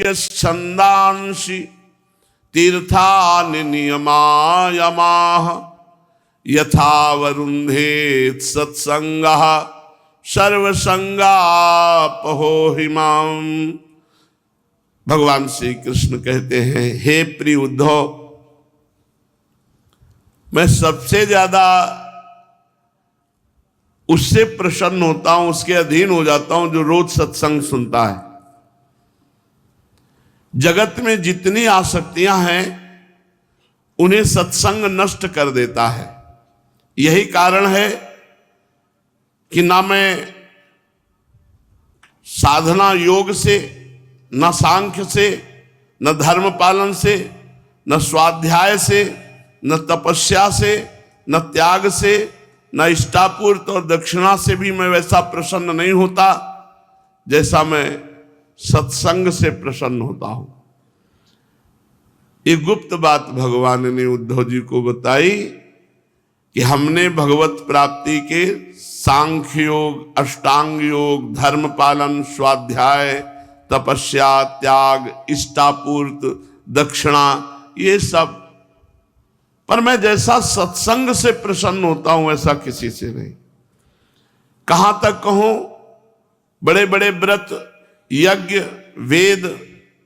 छंदांसि तीर्थानि नियमायमाः यथा वरुन्धेत् सत्संगः सर्वसंगापहो हिमाम। भगवान श्री कृष्ण कहते हैं, हे प्रिय उद्धव, मैं सबसे ज्यादा उससे प्रसन्न होता हूं, उसके अधीन हो जाता हूं जो रोज सत्संग सुनता है। जगत में जितनी आसक्तियां हैं उन्हें सत्संग नष्ट कर देता है। यही कारण है कि ना मैं साधना योग से, न सांख्य से, न धर्म पालन से, न स्वाध्याय से, न तपस्या से, न त्याग से, न इष्टापूर्त और दक्षिणा से भी मैं वैसा प्रसन्न नहीं होता जैसा मैं सत्संग से प्रसन्न होता हूं। ये गुप्त बात भगवान ने उद्धव जी को बताई कि हमने भगवत प्राप्ति के सांख्य योग, अष्टांग योग, धर्म पालन, स्वाध्याय, तपस्या, त्याग, इष्टापूर्त, दक्षिणा, ये सब, पर मैं जैसा सत्संग से प्रसन्न होता हूं वैसा किसी से नहीं। कहां तक कहूं, बड़े बड़े व्रत, यज्ञ, वेद,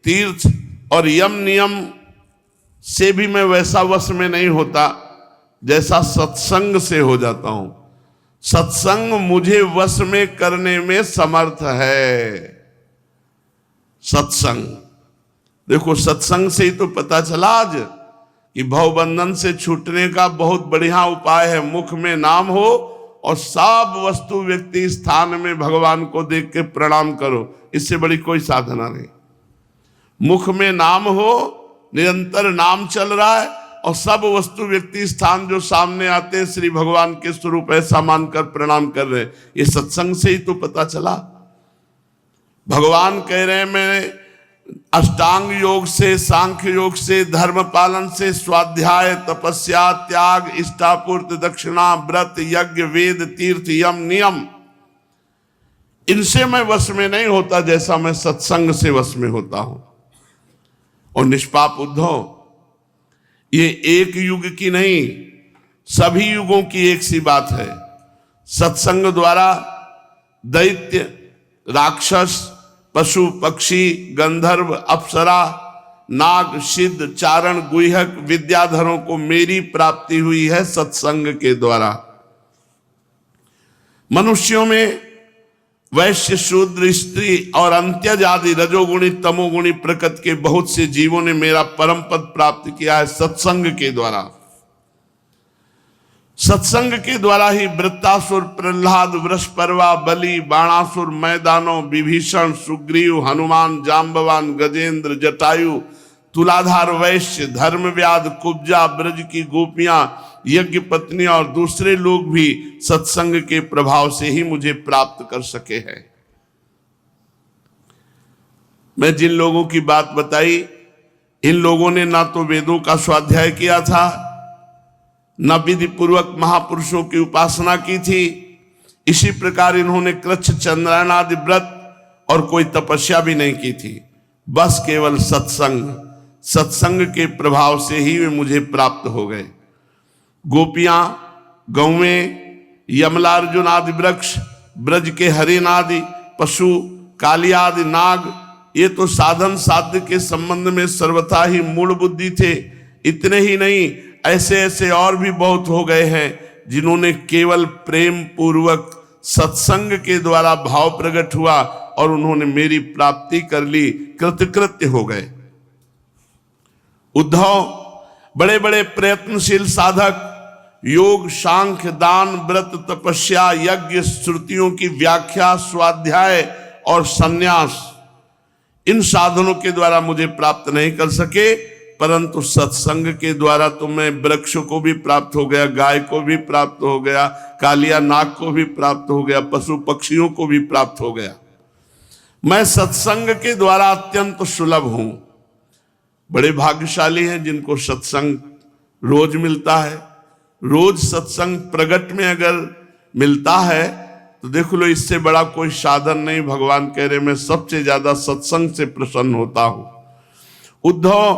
तीर्थ और यम नियम से भी मैं वैसा वश में नहीं होता जैसा सत्संग से हो जाता हूं। सत्संग मुझे वश में करने में समर्थ है। सत्संग, देखो सत्संग से ही तो पता चला आज कि भवबंधन से छूटने का बहुत बढ़िया उपाय है। मुख में नाम हो और सब वस्तु व्यक्ति स्थान में भगवान को देख के प्रणाम करो, इससे बड़ी कोई साधना नहीं। मुख में नाम हो, निरंतर नाम चल रहा है और सब वस्तु व्यक्ति स्थान जो सामने आते हैं श्री भगवान के स्वरूप ऐसा मानकर प्रणाम कर रहे हैं, ये सत्संग से ही तो पता चला। भगवान कह रहे हैं मैं अष्टांग योग से, सांख्य योग से, धर्म पालन से, स्वाध्याय, तपस्या, त्याग, इष्टापूर्त, दक्षिणा, व्रत, यज्ञ, वेद, तीर्थ, यम, नियम, इनसे मैं वश में नहीं होता जैसा मैं सत्संग से वश में होता हूं। और निष्पाप उद्धव, ये एक युग की नहीं, सभी युगों की एक सी बात है। सत्संग द्वारा दैत्य, राक्षस, पशु, पक्षी, गंधर्व, अप्सरा, नाग, सिद्ध, चारण, गुह्यक, विद्याधरों को मेरी प्राप्ति हुई है सत्संग के द्वारा। मनुष्यों में वैश्य, शूद्र, स्त्री और अंत्यज आदि रजोगुणी, तमोगुणी प्रकृति के बहुत से जीवों ने मेरा परम पद प्राप्त किया है सत्संग के द्वारा। सत्संग के द्वारा ही वृत्तासुर, प्रहलाद, वृषपर्वा, बलि, बाणासुर, मैदानों, विभीषण, सुग्रीव, हनुमान, जाम्बवान, गजेंद्र, जटायु, तुलाधार वैश्य, धर्मव्याध, कुब्जा, ब्रज की गोपियां, यज्ञ पत्नी और दूसरे लोग भी सत्संग के प्रभाव से ही मुझे प्राप्त कर सके हैं। मैं जिन लोगों की बात बताई, इन लोगों ने ना तो वेदों का स्वाध्याय किया था, न विधि पूर्वक महापुरुषों की उपासना की थी। इसी प्रकार इन्होंने कृच्छ, चंद्रायण आदि व्रत और कोई तपस्या भी नहीं की थी। बस केवल सत्संग के प्रभाव से ही वे मुझे प्राप्त हो गए। गोपियां, गौवें, यमलार्जुन आदि वृक्ष, ब्रज के हरिण आदि पशु, कालिया आदि नाग, ये तो साधन साध्य के संबंध में सर्वथा ही मूढ़ बुद्धि थे। इतने ही नहीं, ऐसे ऐसे और भी बहुत हो गए हैं जिन्होंने केवल प्रेम पूर्वक सत्संग के द्वारा भाव प्रकट हुआ और उन्होंने मेरी प्राप्ति कर ली, कृतकृत्य हो गए। उद्धव, बड़े बड़े प्रयत्नशील साधक योग, सांख्य, दान, व्रत, तपस्या, यज्ञ, श्रुतियों की व्याख्या, स्वाध्याय और संन्यास, इन साधनों के द्वारा मुझे प्राप्त नहीं कर सके, परंतु सत्संग के द्वारा तो मैं वृक्ष को भी प्राप्त हो गया, गाय को भी प्राप्त हो गया, कालिया नाग को भी प्राप्त हो गया, पशु पक्षियों को भी प्राप्त हो गया। मैं सत्संग के द्वारा अत्यंत सुलभ हूं। बड़े भाग्यशाली हैं जिनको सत्संग रोज मिलता है। रोज सत्संग प्रगट में अगर मिलता है तो देख लो, इससे बड़ा कोई साधन नहीं। भगवान कह रहे मैं सबसे ज्यादा सत्संग से प्रसन्न होता हूं। उद्धव,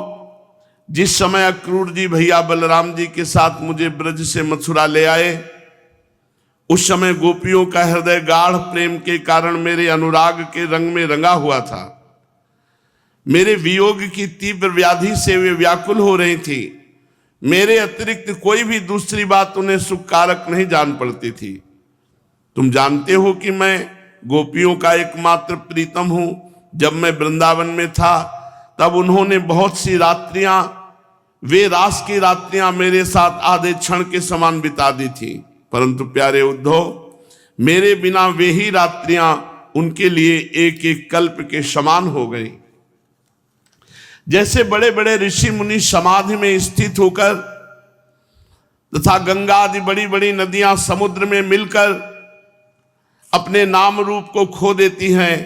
जिस समय अक्रूर जी भैया बलराम जी के साथ मुझे ब्रज से मथुरा ले आए, उस समय गोपियों का हृदय गाढ़ प्रेम के कारण मेरे अनुराग के रंग में रंगा हुआ था। मेरे वियोग की तीव्र व्याधि से वे व्याकुल हो रही थी। मेरे अतिरिक्त कोई भी दूसरी बात उन्हें सुखकारक नहीं जान पड़ती थी। तुम जानते हो कि मैं गोपियों का एकमात्र प्रीतम हूं। जब मैं वृंदावन में था तब उन्होंने बहुत सी रात्रियां, वे रास की रात्रियां मेरे साथ आधे क्षण के समान बिता दी थी। परंतु प्यारे उद्धव, मेरे बिना वे ही रात्रियां उनके लिए एक एक कल्प के समान हो गई। जैसे बड़े बड़े ऋषि मुनि समाधि में स्थित होकर तथा गंगा आदि बड़ी बड़ी नदियां समुद्र में मिलकर अपने नाम रूप को खो देती हैं,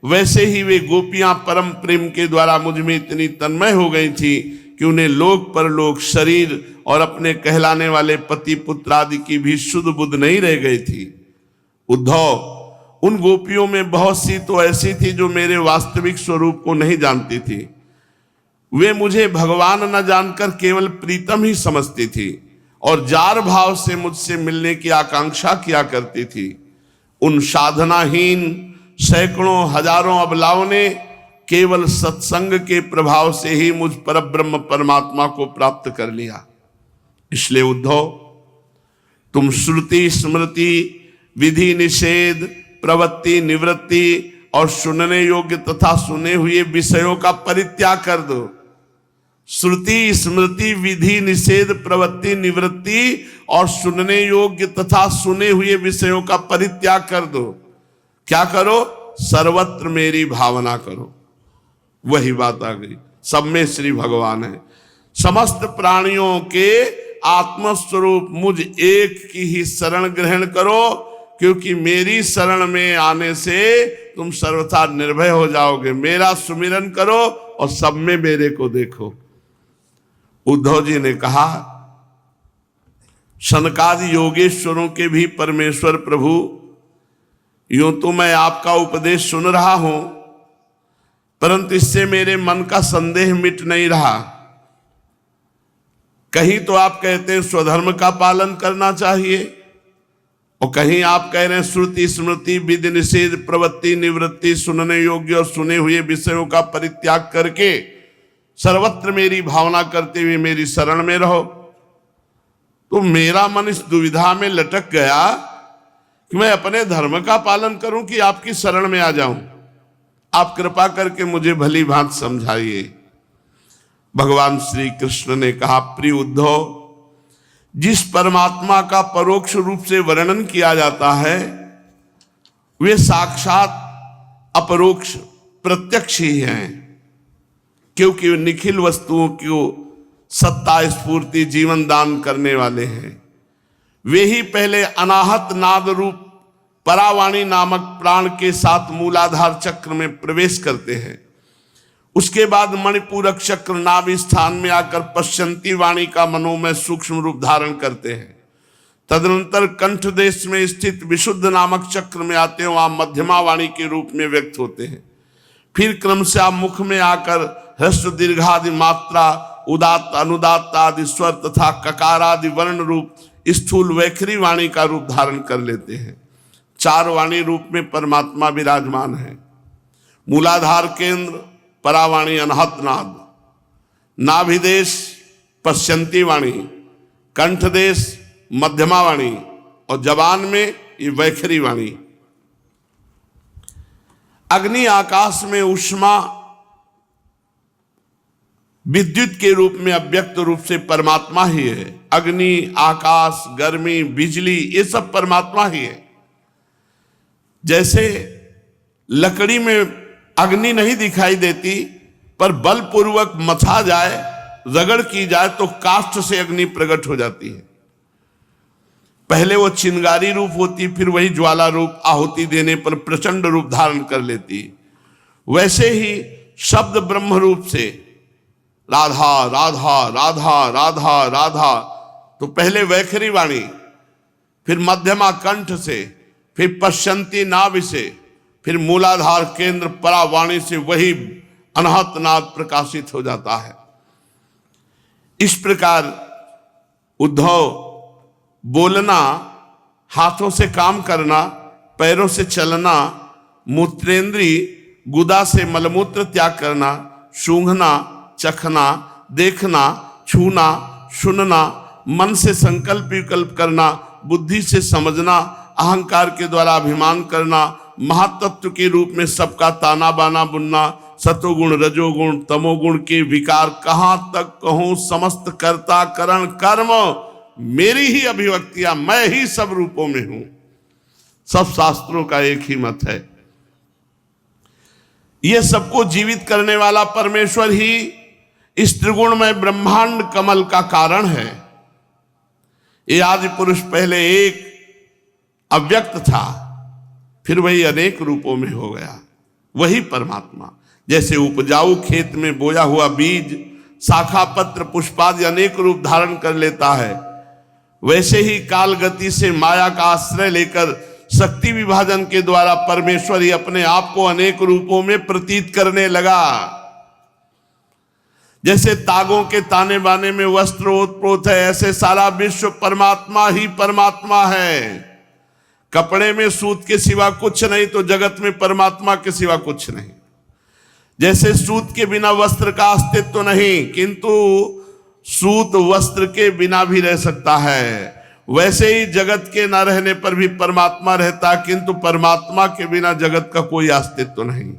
वैसे ही वे गोपियां परम प्रेम के द्वारा मुझ में इतनी तन्मय हो गई थी कि उन्हें लोक परलोक, शरीर और अपने कहलाने वाले पति पुत्र आदि की भी शुद्ध बुद्ध नहीं रह गई थी। उद्धव, उन गोपियों में बहुत सी तो ऐसी थी जो मेरे वास्तविक स्वरूप को नहीं जानती थी। वे मुझे भगवान न जानकर केवल प्रीतम ही समझती थी और जार भाव से मुझसे मिलने की आकांक्षा किया करती थी। उन साधनाहीन सैकड़ों हजारों अबलाओं ने केवल सत्संग के प्रभाव से ही मुझ परब्रह्म परमात्मा को प्राप्त कर लिया। इसलिए उद्धव, तुम श्रुति स्मृति विधि निषेध प्रवृत्ति निवृत्ति और सुनने योग्य तथा सुने हुए विषयों का परित्याग कर दो। श्रुति स्मृति विधि निषेध प्रवृत्ति निवृत्ति और सुनने योग्य तथा सुने हुए विषयों का परित्याग कर दो। क्या करो? सर्वत्र मेरी भावना करो। वही बात आ गई, सब में श्री भगवान है। समस्त प्राणियों के आत्मस्वरूप मुझ एक की ही शरण ग्रहण करो, क्योंकि मेरी शरण में आने से तुम सर्वथा निर्भय हो जाओगे। मेरा सुमिरन करो और सब में मेरे को देखो। उद्धव जी ने कहा, सनकादि योगेश्वरों के भी परमेश्वर प्रभु, यूं तो मैं आपका उपदेश सुन रहा हूं, परंतु इससे मेरे मन का संदेह मिट नहीं रहा। कहीं तो आप कहते हैं स्वधर्म का पालन करना चाहिए, और कहीं आप कह रहे हैं श्रुति स्मृति विधि निषेध प्रवृत्ति निवृत्ति सुनने योग्य और सुने हुए विषयों का परित्याग करके सर्वत्र मेरी भावना करते हुए मेरी शरण में रहो। तो मेरा मन इस दुविधा में लटक गया कि मैं अपने धर्म का पालन करूं कि आपकी शरण में आ जाऊं। आप कृपा करके मुझे भली भांति समझाइए। भगवान श्री कृष्ण ने कहा, प्रिय उद्धव, जिस परमात्मा का परोक्ष रूप से वर्णन किया जाता है वे साक्षात अपरोक्ष प्रत्यक्ष ही हैं, क्योंकि वे निखिल वस्तुओं को सत्ता स्फूर्ति जीवन दान करने वाले हैं। वे ही पहले अनाहत नाद रूप परावाणी नामक प्राण के साथ मूलाधार चक्र में प्रवेश करते हैं। उसके बाद मणिपूरक चक्र नाभि स्थान में आकर पश्यंती वाणी का मनोमय सूक्ष्म रूप धारण करते हैं। तदनंतर कंठ देश में स्थित विशुद्ध नामक चक्र में आते हैं, वहां मध्यमा वाणी के रूप में व्यक्त होते हैं। फिर क्रमशः मुख में आकर ह्रस्व दीर्घादि मात्रा, उदात्त अनुदात्त आदि स्वर तथा ककार आदि वर्ण रूप स्थूल वैखरी वाणी का रूप धारण कर लेते हैं। चार वाणी रूप में परमात्मा विराजमान है। मूलाधार केंद्र परावाणी अनहत नाद, नाभिदेश पश्यंती वाणी, कंठ देश मध्यमा वाणी और जबान में ये वैखरी वाणी। अग्नि आकाश में ऊष्मा विद्युत के रूप में अव्यक्त रूप से परमात्मा ही है। अग्नि आकाश गर्मी बिजली ये सब परमात्मा ही है। जैसे लकड़ी में अग्नि नहीं दिखाई देती, पर बलपूर्वक मथा जाए, रगड़ की जाए तो काष्ठ से अग्नि प्रकट हो जाती है। पहले वो चिंगारी रूप होती, फिर वही ज्वाला रूप आहुति देने पर प्रचंड रूप धारण कर लेती। वैसे ही शब्द ब्रह्म रूप से राधा राधा राधा राधा राधा, तो पहले वैखरी वाणी, फिर मध्यमा कंठ से, फिर पश्यंती नाभि से, फिर मूलाधार केंद्र परावाणी से वही अनहत नाद प्रकाशित हो जाता है। इस प्रकार उद्धव बोलना, हाथों से काम करना, पैरों से चलना, मूत्रेंद्री गुदा से मलमूत्र त्याग करना, सूंघना, चखना, देखना, छूना, सुनना, मन से संकल्प विकल्प करना, बुद्धि से समझना, अहंकार के द्वारा अभिमान करना, महातत्व के रूप में सबका ताना बाना बुनना, सतोगुण रजोगुण तमोगुण के विकार कहां तक कहूं, समस्त कर्ता करण कर्म मेरी ही अभिव्यक्तियां, मैं ही सब रूपों में हूं। सब शास्त्रों का एक ही मत है। यह सबको जीवित करने वाला परमेश्वर ही इस त्रिगुणमय ब्रह्मांड कमल का कारण है। ये आदि पुरुष पहले एक अव्यक्त था, फिर वही अनेक रूपों में हो गया, वही परमात्मा। जैसे उपजाऊ खेत में बोया हुआ बीज शाखा पत्र पुष्पादि अनेक रूप धारण कर लेता है, वैसे ही काल गति से माया का आश्रय लेकर शक्ति विभाजन के द्वारा परमेश्वर ही अपने आप को अनेक रूपों में प्रतीत करने लगा। जैसे तागों के ताने बाने में वस्त्र ओतप्रोत है, ऐसे सारा विश्व परमात्मा ही परमात्मा है। कपड़े में सूत के सिवा कुछ नहीं, तो जगत में परमात्मा के सिवा कुछ नहीं। जैसे सूत के बिना वस्त्र का अस्तित्व नहीं, किंतु सूत वस्त्र के बिना भी रह सकता है, वैसे ही जगत के न रहने पर भी परमात्मा रहता, किंतु परमात्मा के बिना जगत का कोई अस्तित्व नहीं।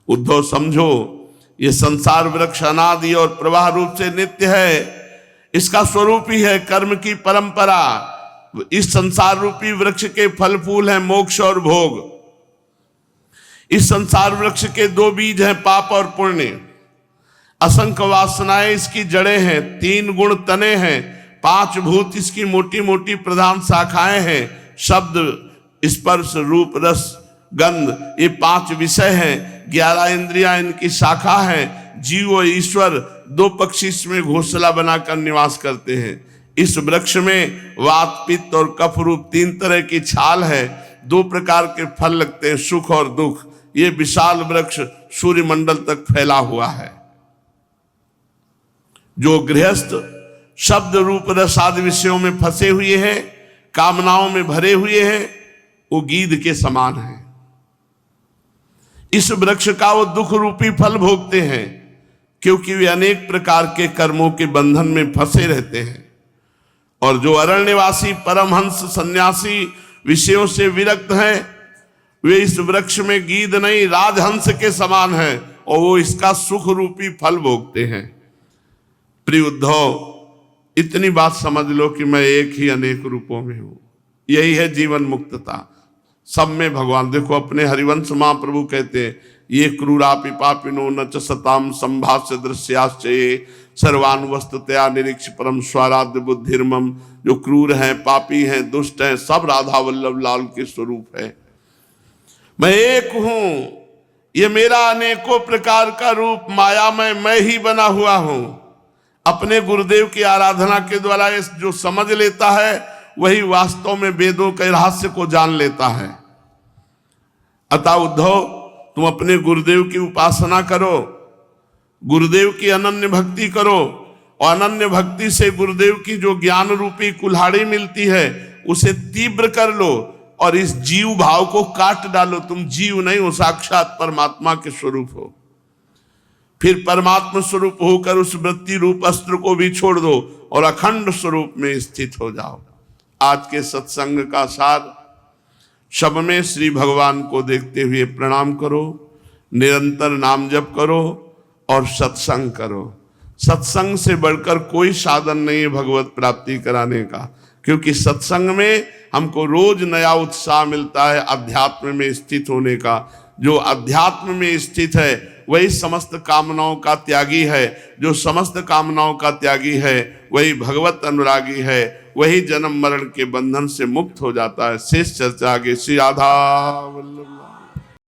उद्धव समझो, ये संसार वृक्ष अनादि और प्रवाह रूप से नित्य है। इसका स्वरूप ही है कर्म की परंपरा। इस संसार रूपी वृक्ष के फल फूल हैं मोक्ष और भोग। इस संसार वृक्ष के दो बीज हैं, पाप और पुण्य। असंख्य वासनाएं इसकी जड़ें हैं, 3 गुण तने हैं, 5 भूत इसकी मोटी मोटी प्रधान शाखाएं हैं। शब्द स्पर्श रूप रस गंध ये 5 विषय हैं। 11 इंद्रियां इनकी शाखा हैं। जीव और ईश्वर 2 पक्षी इसमें घोंसला बनाकर निवास करते हैं। इस वृक्ष में वात पित्त और कफ रूप 3 तरह की छाल है। 2 प्रकार के फल लगते हैं, सुख और दुख। ये विशाल वृक्ष सूर्य मंडल तक फैला हुआ है। जो गृहस्थ शब्द रूप रस आदि विषयों में फंसे हुए हैं, कामनाओं में भरे हुए हैं, वो गीध के समान है। इस वृक्ष का वो दुख रूपी फल भोगते हैं, क्योंकि वे अनेक प्रकार के कर्मों के बंधन में फंसे रहते हैं। और जो अरण्यवासी परमहंस सन्यासी विषयों से विरक्त हैं, वे इस वृक्ष में गीध नहीं राजहंस के समान है, और वो इसका सुख रूपी फल भोगते हैं। प्रिय उद्धव, इतनी बात समझ लो कि मैं एक ही अनेक रूपों में हूं। यही है जीवन मुक्तता। सब में भगवान। देखो अपने हरिवंश महाप्रभु कहते हैं, ये क्रूरापि पापिनो न च सताम संभाष्य दृश्याश्च ये सर्वानुवस्ततया निरीक्ष परम स्वाराध्य बुद्धिर्मम। जो क्रूर हैं, पापी हैं, दुष्ट हैं, सब राधा वल्लभ लाल के स्वरूप है। मैं एक हूं, ये मेरा अनेकों प्रकार का रूप माया में मैं ही बना हुआ हूं। अपने गुरुदेव की आराधना के द्वारा जो समझ लेता है, वही वास्तव में वेदों के रहस्य को जान लेता है। अतः उद्धव, तुम अपने गुरुदेव की उपासना करो, गुरुदेव की अनन्य भक्ति करो, और अनन्य भक्ति से गुरुदेव की जो ज्ञान रूपी कुल्हाड़ी मिलती है उसे तीव्र कर लो, और इस जीव भाव को काट डालो। तुम जीव नहीं हो, साक्षात परमात्मा के स्वरूप हो। फिर परमात्मा स्वरूप होकर उस वृत्ति रूप अस्त्र को भी छोड़ दो और अखंड स्वरूप में स्थित हो जाओ। आज के सत्संग का सार, शब में श्री भगवान को देखते हुए प्रणाम करो, निरंतर नाम जप करो और सत्संग करो। सत्संग से बढ़कर कोई साधन नहीं है भगवत प्राप्ति कराने का, क्योंकि सत्संग में हमको रोज नया उत्साह मिलता है अध्यात्म में स्थित होने का। जो अध्यात्म में स्थित है वही समस्त कामनाओं का त्यागी है। जो समस्त कामनाओं का त्यागी है वही भगवत अनुरागी है, वही जन्म मरण के बंधन से मुक्त हो जाता है। शेष चर्चा आगे। श्री राधा वल्लभ।